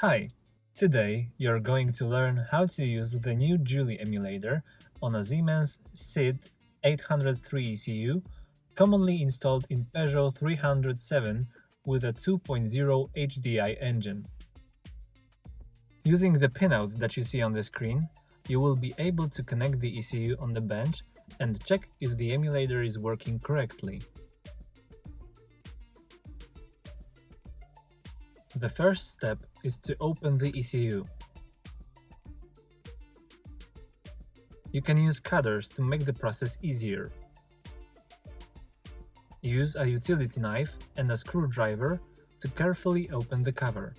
Hi! Today you're going to learn how to use the new Julie Emulator on a Siemens SID 803 ECU, commonly installed in Peugeot 307 with a 2.0 HDI engine. Using the pinout that you see on the screen, you will be able to connect the ECU on the bench and check if the emulator is working correctly. The first step is to open the ECU. You can use cutters to make the process easier. Use a utility knife and a screwdriver to carefully open the cover.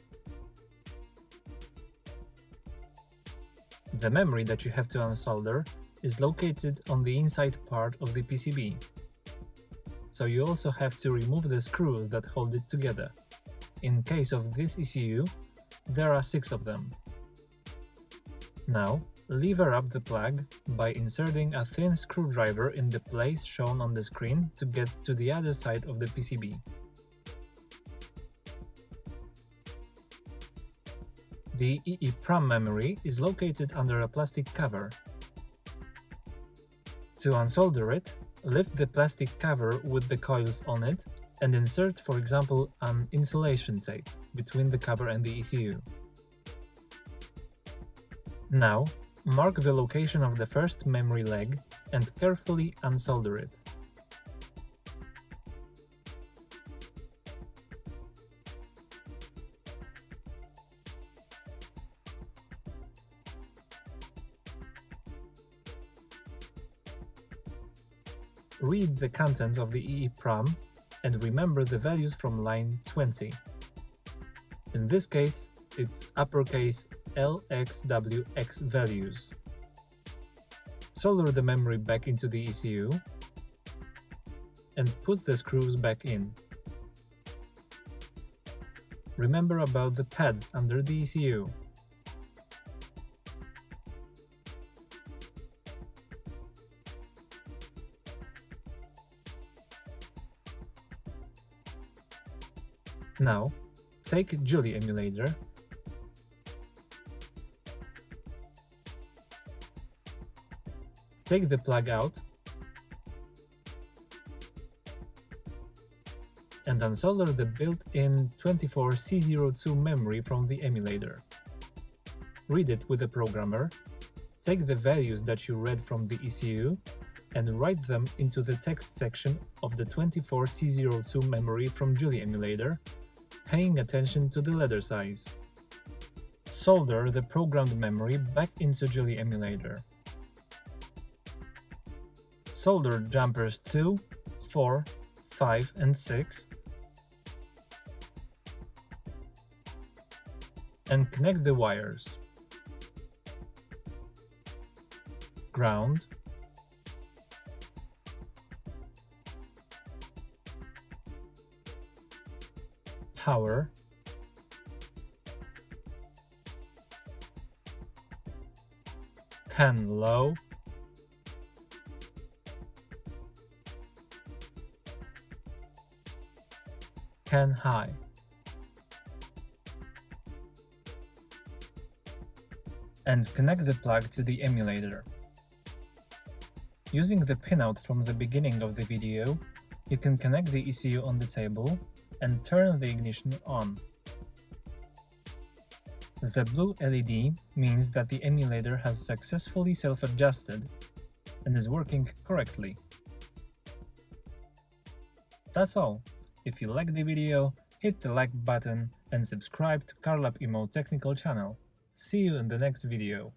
The memory that you have to unsolder is located on the inside part of the PCB, so you also have to remove the screws that hold it together. In case of this ECU, there are 6 of them. Now, lever up the plug by inserting a thin screwdriver in the place shown on the screen to get to the other side of the PCB. The EEPROM memory is located under a plastic cover. To unsolder it, lift the plastic cover with the coils on it and insert, for example, an insulation tape between the cover and the ECU. Now, mark the location of the first memory leg and carefully unsolder it. Read the content of the EEPROM and remember the values from line 20. In this case, it's uppercase LXWX values. Solder the memory back into the ECU and put the screws back in. Remember about the pads under the ECU. Now, take Julie Emulator, take the plug out and unsolder the built-in 24C02 memory from the emulator. Read it with the programmer, take the values that you read from the ECU and write them into the text section of the 24C02 memory from Julie Emulator, paying attention to the letter size. Solder the programmed memory back into Julie Emulator. Solder jumpers 2, 4, 5 and 6 and connect the wires. Ground, power, CAN low, CAN high. And connect the plug to the emulator. Using the pinout from the beginning of the video, you can connect the ECU on the table and turn the ignition on. The blue LED means that the emulator has successfully self-adjusted and is working correctly. That's all. If you liked the video, hit the like button and subscribe to CarLabImmo technical channel. See you in the next video.